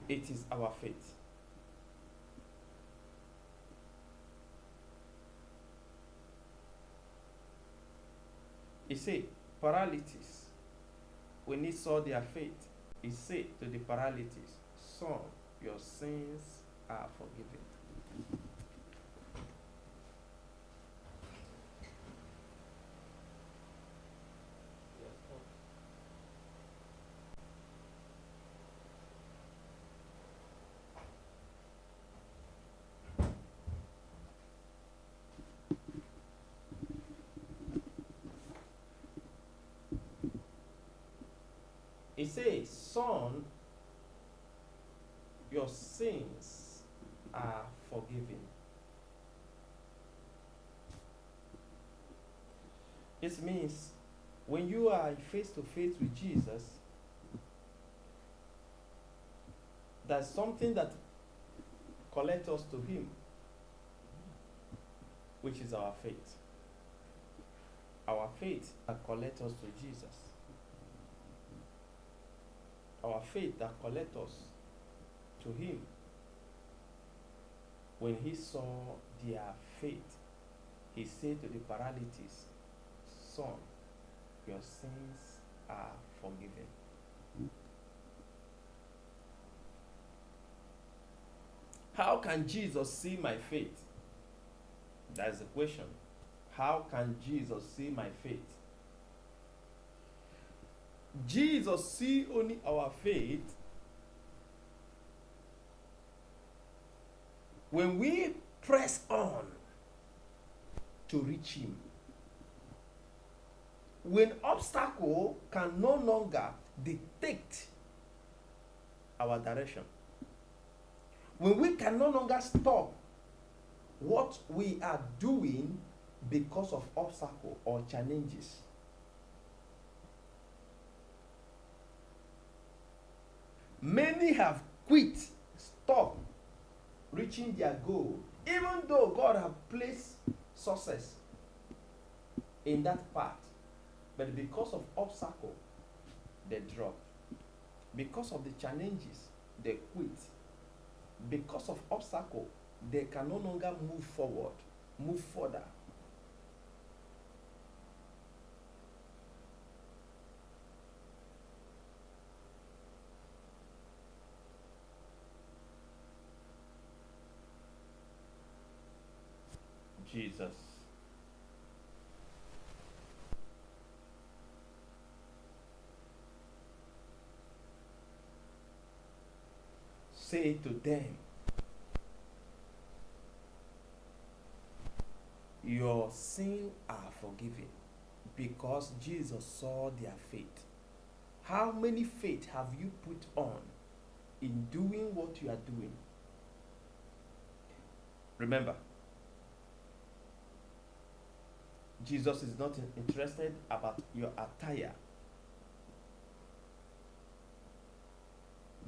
It is our faith. He said, paralysis. When he saw their faith, he said to the paralysis, son, your sins are forgiven. He says, son, your sins are forgiven. It means when you are face to face with Jesus, there's something that connects us to him, which is our faith. Our faith that connects us to Jesus. Our faith that connects us to him. When he saw their faith, he said to the paralytic, son, your sins are forgiven. How can Jesus see my faith? That's the question. How can Jesus see my faith? Jesus sees only our faith when we press on to reach him. When obstacle can no longer dictate our direction. When we can no longer stop what we are doing because of obstacle or challenges. Many have quit, stopped reaching their goal, even though God has placed success in that path. But because of obstacle, they drop. Because of the challenges, they quit. Because of obstacle, they can no longer move forward, move further. Jesus. Say to them, your sins are forgiven, because Jesus saw their faith. How many faith have you put on in doing what you are doing? Remember, Jesus is not interested about your attire,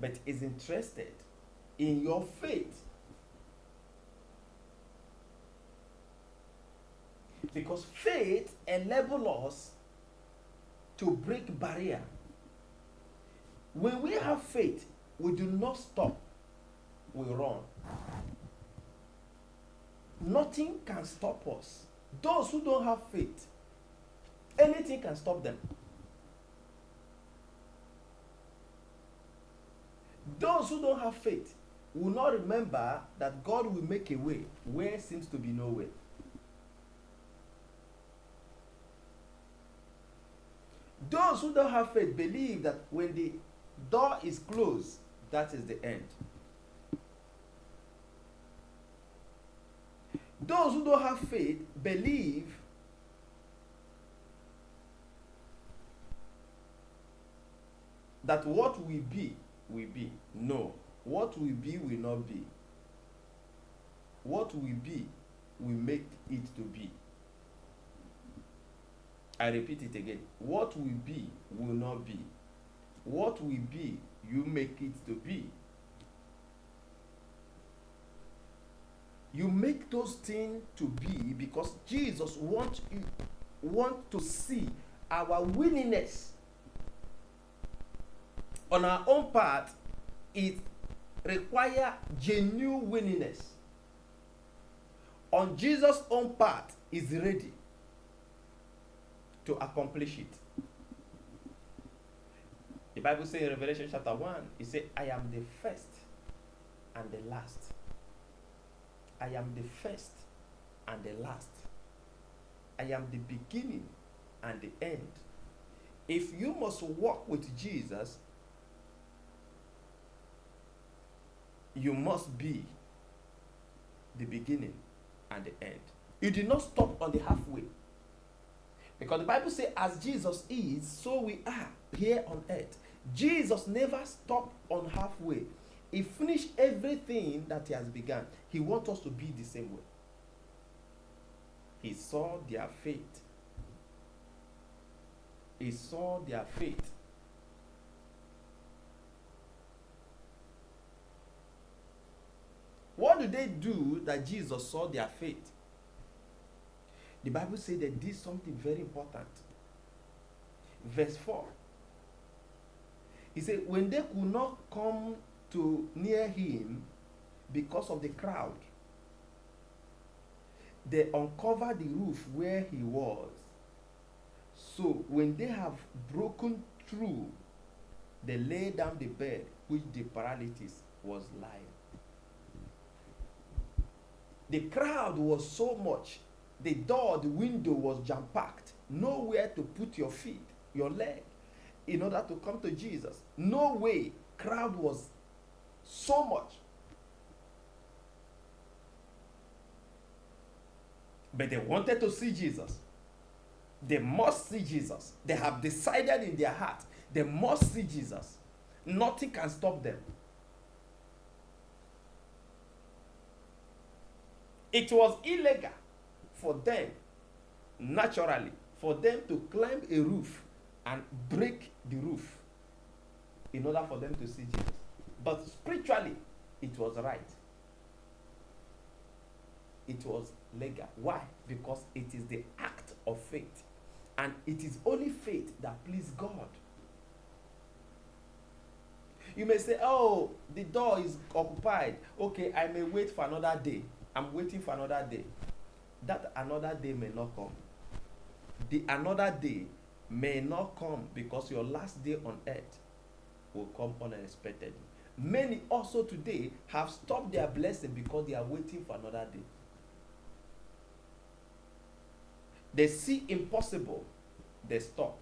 but is interested in your faith. Because faith enables us to break barrier. When we have faith, we do not stop, we run. Nothing can stop us. Those who don't have faith, anything can stop them. Those who don't have faith will not remember that God will make a way where seems to be no way. Those who don't have faith believe that when the door is closed, that is the end. Those who don't have faith believe that what will be, will be. No, what will be will not be. What will be, will make it to be. I repeat it again. What will be, will not be. What will be, you make it to be. You make those things to be because Jesus wants to see our willingness on our own part is require genuine willingness. On Jesus' own part is ready to accomplish it. The Bible says in Revelation chapter 1, it says, I am the first and the last. I am the first and the last. I am the beginning and the end. If you must walk with Jesus, you must be the beginning and the end. You did not stop on the halfway. Because the Bible says, as Jesus is, so we are here on earth. Jesus never stopped on halfway. He finished everything that he has begun. He wants us to be the same way. He saw their faith. He saw their faith. What did they do that Jesus saw their faith? The Bible says they did something very important. Verse 4. He said, when they could not come to near him because of the crowd, they uncovered the roof where he was. So when they have broken through, they lay down the bed which the paralytic was lying. The crowd was so much. The door, the window was jam-packed. Nowhere to put your feet, your leg, in order to come to Jesus. No way. Crowd was so much. But they wanted to see Jesus. They must see Jesus. They have decided in their heart, they must see Jesus. Nothing can stop them. It was illegal for them, naturally, for them to climb a roof and break the roof in order for them to see Jesus. But spiritually, it was right. It was legal. Why? Because it is the act of faith. And it is only faith that pleases God. You may say, oh, the door is occupied. Okay, I may wait for another day. I'm waiting for another day. That another day may not come. The another day may not come because your last day on earth will come unexpectedly. Many also today have stopped their blessing because they are waiting for another day. They see impossible, they stop.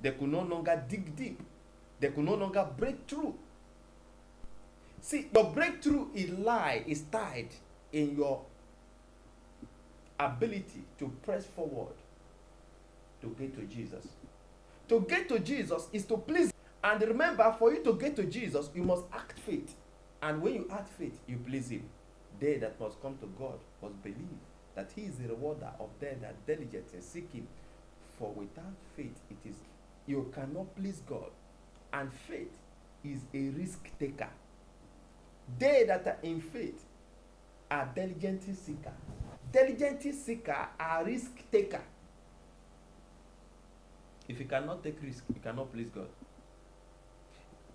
They could no longer dig deep. They could no longer break through. See, your breakthrough is tied in your ability to press forward to get to Jesus. To get to Jesus is to please. And remember, for you to get to Jesus, you must act faith. And when you act faith, you please him. They that must come to God must believe that he is the rewarder of them that diligently seek him. For without faith, it is you cannot please God. And faith is a risk taker. They that are in faith are diligently seeker. Diligently seeker are risk taker. If you cannot take risk, you cannot please God.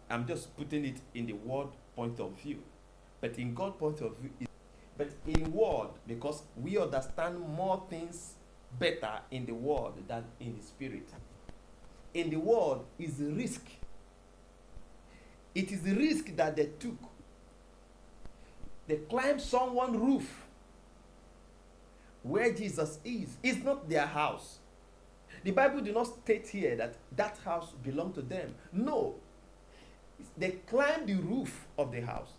I'm just putting it in the word point of view. But in God's point of view, but in word, because we understand more things better in the word than in the spirit. In the word is the risk. It is the risk that they took. They climbed someone's roof where Jesus is. It's not their house. The Bible do not state here that that house belonged to them. No. They climbed the roof of the house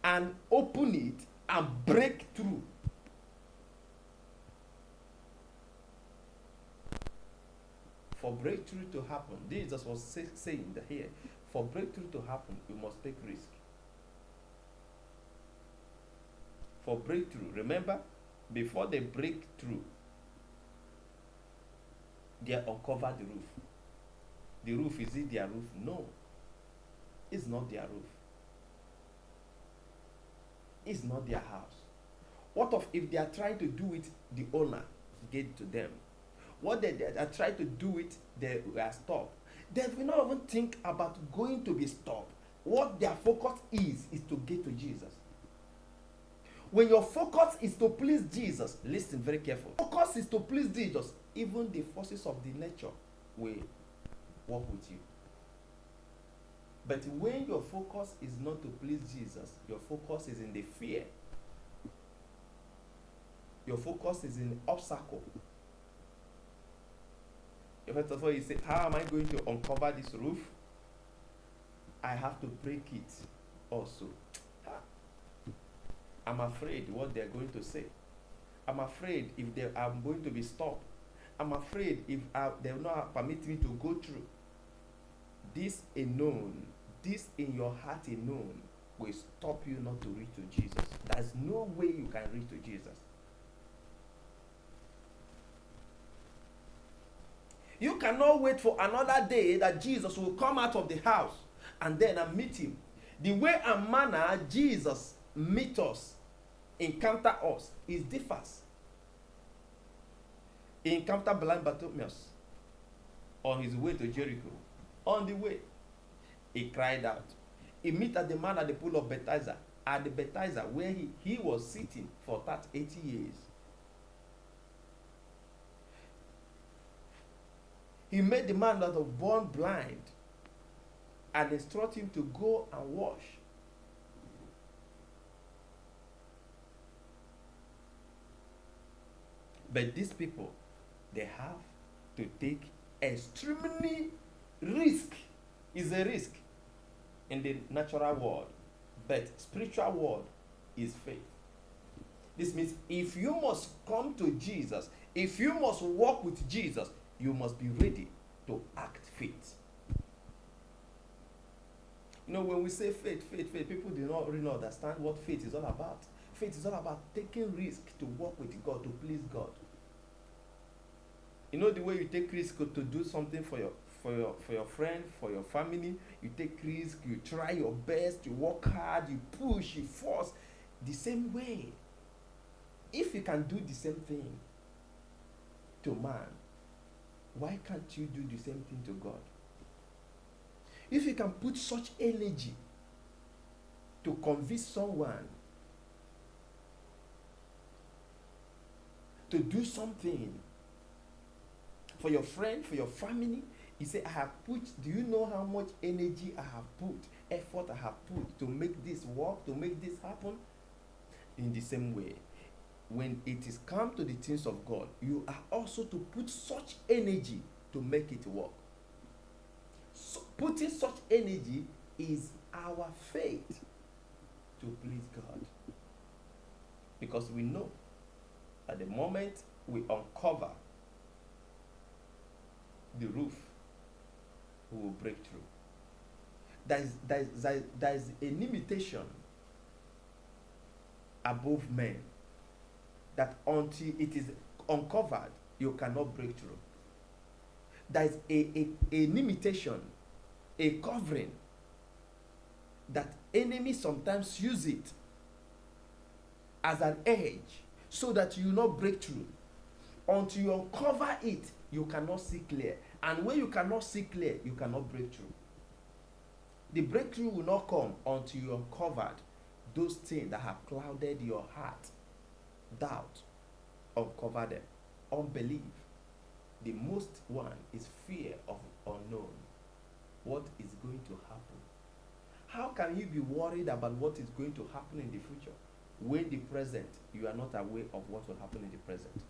and open it and break through. For breakthrough to happen, Jesus was saying that here, for breakthrough to happen, you must take risk. For breakthrough, remember, before they break through, they uncover the roof. The roof, is it their roof? No. It's not their roof. It's not their house. What of if they are trying to do it, the owner gave to them? What they are trying to do it, they were stopped. They will not even think about going to be stopped. what their focus is to get to Jesus. When your focus is to please Jesus, listen very careful. Focus is to please Jesus, even the forces of the nature will work with you. But when your focus is not to please Jesus, your focus is in the fear. Your focus is in the obstacle. First of all, you say, how am I going to uncover this roof? I have to break it also. I'm afraid what they're going to say. I'm afraid if I'm going to be stopped. I'm afraid if they will not permit me to go through. This alone, this in your heart alone, will stop you not to reach to Jesus. There's no way you can reach to Jesus. You cannot wait for another day that Jesus will come out of the house and then meet him. The way and manner Jesus meets us, encounter us, is differs. He encountered blind Bartimaeus on his way to Jericho. On the way, he cried out. He met at the man at the pool of Bethesda, at the Bethesda where he was sitting for that 80 years. He made the man that was born blind and instructed him to go and wash. But these people, they have to take extremely risk. Is a risk in the natural world, but spiritual world is faith. This means if you must come to Jesus, if you must walk with Jesus, you must be ready to act faith. You know, when we say faith, people do not really understand what faith is all about. Faith is all about taking risk to walk with God, to please God. You know the way you take risk to do something for your friend, for your family. You take risk, you try your best, you work hard, you push, you force. The same way. If you can do the same thing to man, why can't you do the same thing to God? If you can put such energy to convince someone to do something for your friend, for your family, he said, I have put, do you know how much energy I have put, effort I have put to make this work, to make this happen? In the same way, when it is come to the things of God, you are also to put such energy to make it work. So putting such energy is our faith to please God. Because we know at the moment we uncover the roof, we will break through. There is a limitation above men that until it is uncovered, you cannot break through. There is a limitation, a covering that enemies sometimes use it as an edge so that you not break through. Until you uncover it, you cannot see clear. And when you cannot see clear, you cannot break through. The breakthrough will not come until you uncovered those things that have clouded your heart. Doubt, uncover them. Unbelief. The most one is fear of unknown. What is going to happen? How can you be worried about what is going to happen in the future when the present, you are not aware of what will happen in the present?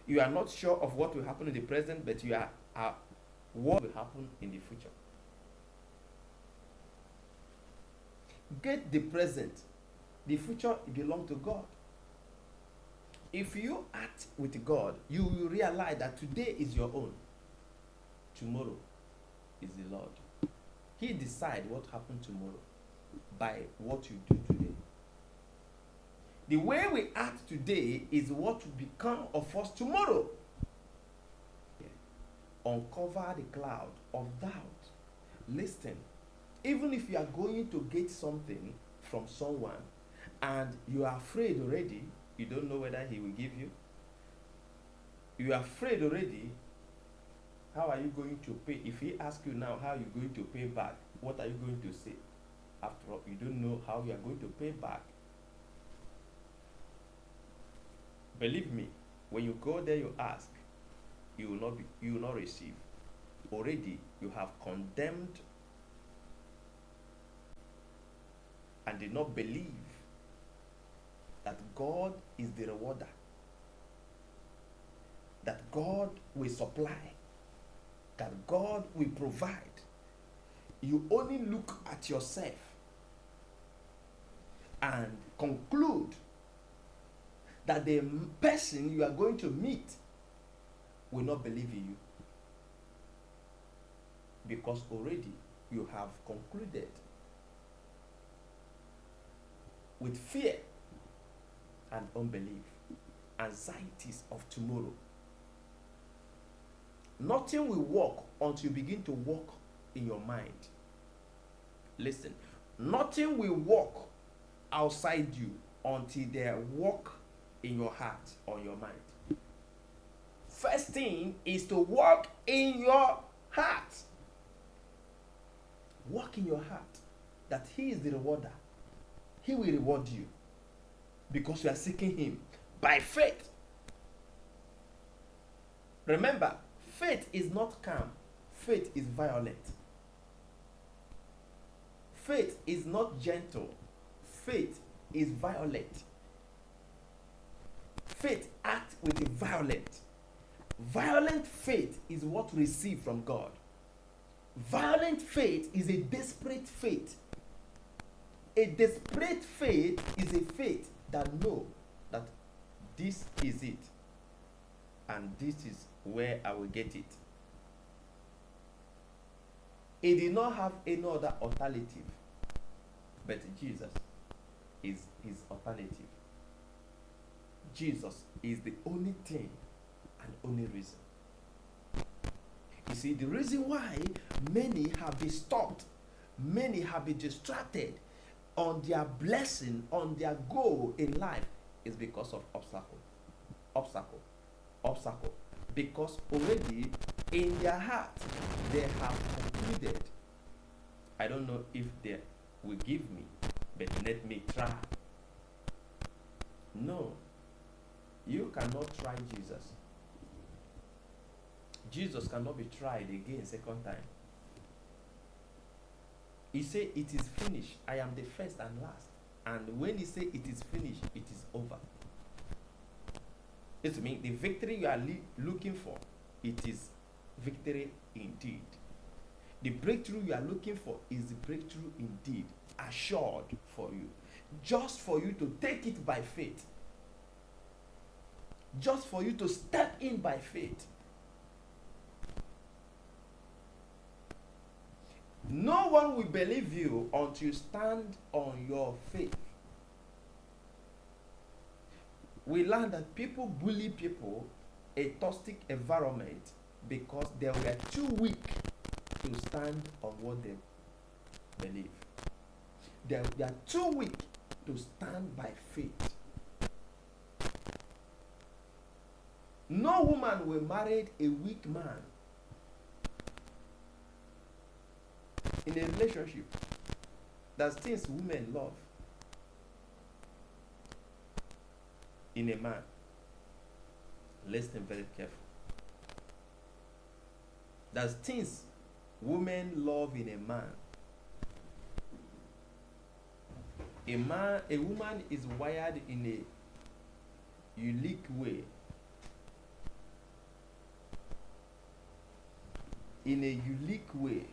You are not sure of what will happen in the present, but you are what will happen in the future. Get the present. The future belongs to God. If you act with God, you will realize that today is your own. Tomorrow is the Lord. He decides what happens tomorrow by what you do today. The way we act today is what will become of us tomorrow. Uncover the cloud of doubt. Listen, even if you are going to get something from someone and you are afraid already, you don't know whether he will give you. You are afraid already. How are you going to pay? If he asks you now how you're going to pay back, what are you going to say? After all, you don't know how you are going to pay back. Believe me, when you go there, you ask, you will not receive. Already you have condemned and did not believe that God is the rewarder, that God will supply, that God will provide. You only look at yourself and conclude that the person you are going to meet will not believe in you, because already you have concluded with fear and unbelief, anxieties of tomorrow. Nothing will work until you begin to walk in your mind. Listen, nothing will work outside you until they work in your heart or your mind. First thing is to work in your heart. Work in your heart that he is the rewarder. He will reward you because you are seeking him by faith. Remember, faith is not calm. Faith is violent. Faith is not gentle. Faith is violent. Faith acts with a violent. Violent faith is what we receive from God. Violent faith is a desperate faith. A desperate faith is a faith that knows that this is it and this is where I will get it. It did not have any other alternative, but Jesus is his alternative. Jesus is the only thing and only reason. You see, the reason why many have been stopped, many have been distracted on their blessing, on their goal in life, is because of obstacle. Because already in their heart they have concluded, I don't know if they will give me, but let me try. No, you cannot try Jesus. Jesus cannot be tried again second time. He said, it is finished. I am the first and last. And when he said it is finished, it is over. It means the victory you are looking for, it is victory indeed. The breakthrough you are looking for is the breakthrough indeed, assured for you. Just for you to take it by faith. Just for you to step in by faith. No one will believe you until you stand on your faith. We learn that people bully people in a toxic environment because they were too weak to stand on what they believe. They are too weak to stand by faith. No woman will marry a weak man in a relationship. There's things women love in a man. Listen very careful. There's things women love in a man. A woman is wired in a unique way. In a unique way.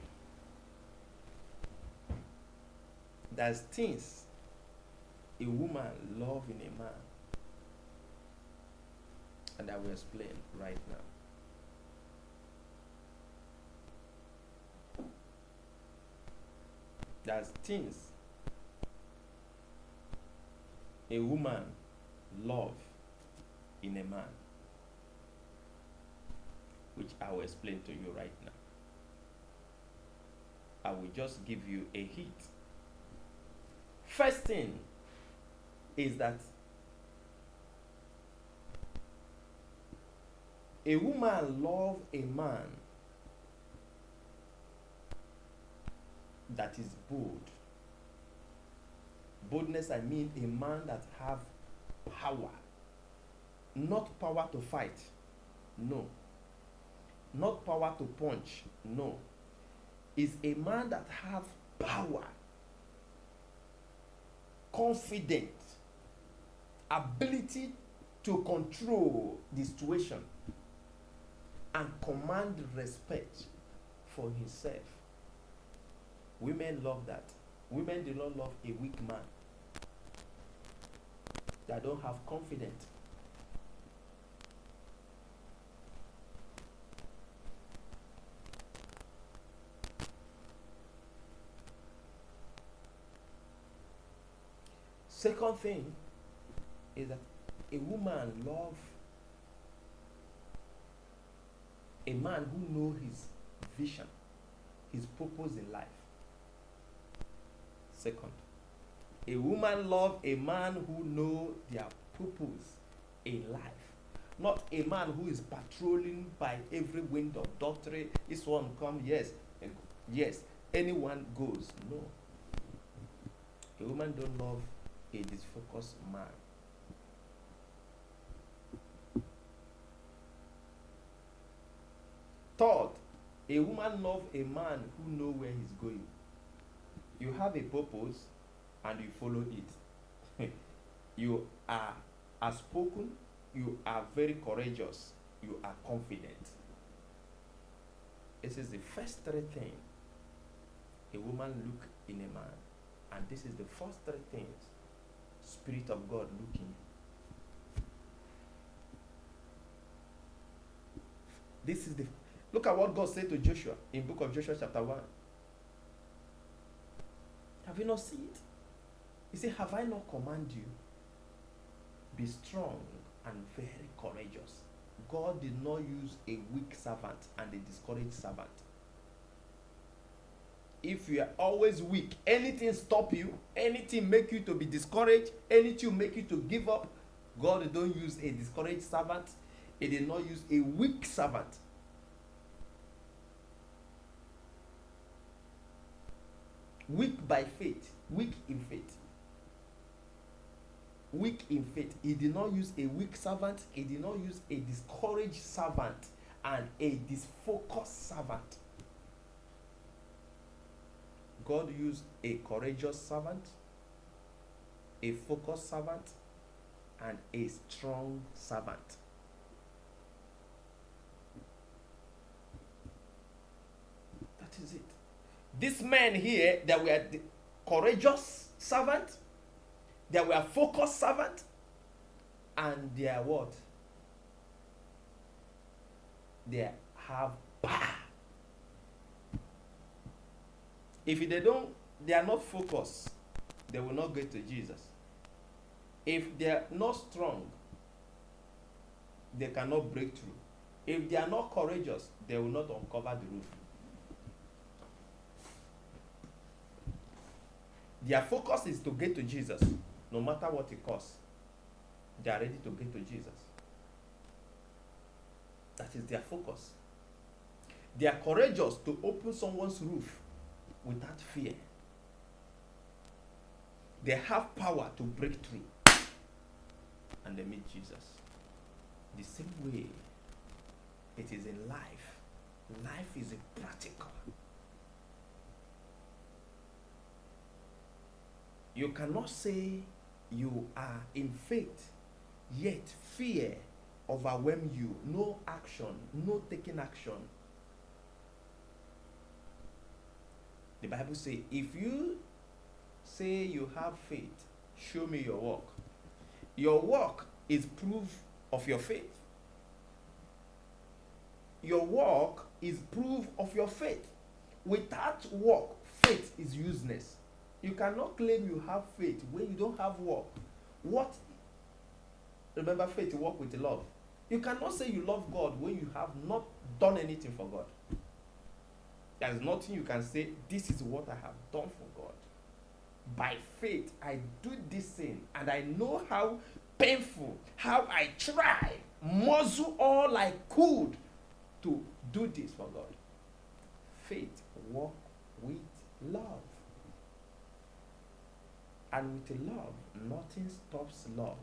There's things a woman loves in a man. And I will explain right now. There's things a woman loves in a man, which I will explain to you right now. I will just give you a hint. First thing is that a woman loves a man that is bold. Boldness, I mean a man that have power. Not power to fight. No. Not power to punch. No. Is a man that have power, confident, ability to control the situation and command respect for himself. Women love that. Women do not love a weak man that don't have confidence. Second thing is that a woman love a man who knows his vision, his purpose in life. Second, a woman love a man who know their purpose in life. Not a man who is patrolling by every wind of doctrine. This one come, yes, yes, anyone goes. No. A woman don't love a disfocused man. Third, a woman love a man who know where he's going. You have a purpose and you follow it. You are outspoken, you are very courageous, you are confident. This is the first three things a woman look in a man. And this is the first three things Spirit of God looking. This is the look at what God said to Joshua in book of Joshua chapter 1. Have you not seen it? He said, have I not commanded you? Be strong and very courageous. God did not use a weak servant and a discouraged servant. If you are always weak, anything stop you, anything make you to be discouraged, anything make you to give up, God don't use a discouraged servant. He did not use a weak servant. Weak by faith, weak in faith. Weak in faith. He did not use a weak servant, he did not use a discouraged servant and a disfocused servant. God used a courageous servant, a focused servant, and a strong servant. That is it. These men here, that were the courageous servant, they were focused servant, and they are what? They have power. If they are not focused, they will not get to Jesus. If they are not strong, they cannot break through. If they are not courageous, they will not uncover the roof. Their focus is to get to Jesus, no matter what it costs. They are ready to get to Jesus. That is their focus. They are courageous to open someone's roof without fear. They have power to break through, and they meet Jesus. The same way it is in life. Life is a practical. You cannot say you are in faith, yet fear overwhelm you. No action, no taking action. The Bible says, if you say you have faith, show me your work. Your work is proof of your faith. Your work is proof of your faith. Without work, faith is useless. You cannot claim you have faith when you don't have work. Remember, faith to work with love. You cannot say you love God when you have not done anything for God. There is nothing you can say, this is what I have done for God. By faith, I do this thing, and I know how painful, how I try, muzzle all I could to do this for God. Faith walk with Love. And with love, nothing stops love.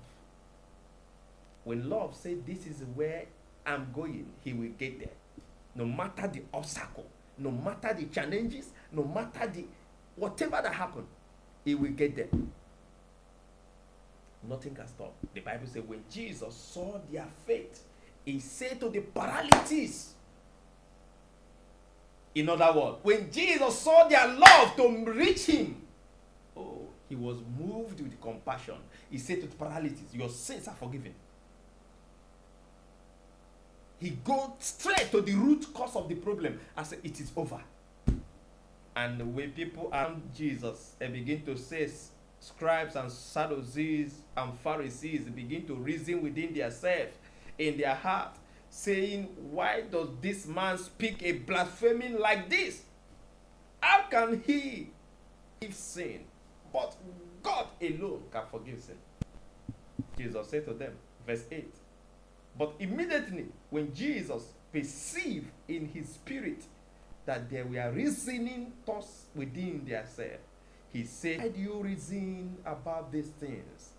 When love says this is where I'm going, he will get there. No matter the obstacle, no matter the challenges, no matter the whatever that happen, he will get there. Nothing can stop. The Bible says when Jesus saw their faith, he said to the paralytics, in other words, when Jesus saw their love to reach him, oh, he was moved with compassion. He said to the paralytics, your sins are forgiven. He goes straight to the root cause of the problem and said, it is over. And when people around Jesus begin to say, scribes and Sadducees and Pharisees begin to reason within themselves, in their heart, saying, why does this man speak a blasphemy like this? How can he forgive sin? But God alone can forgive sin. Jesus said to them, verse 8, but immediately when Jesus perceived in his spirit that they were reasoning thoughts within themselves, he said, why do you reason about these things?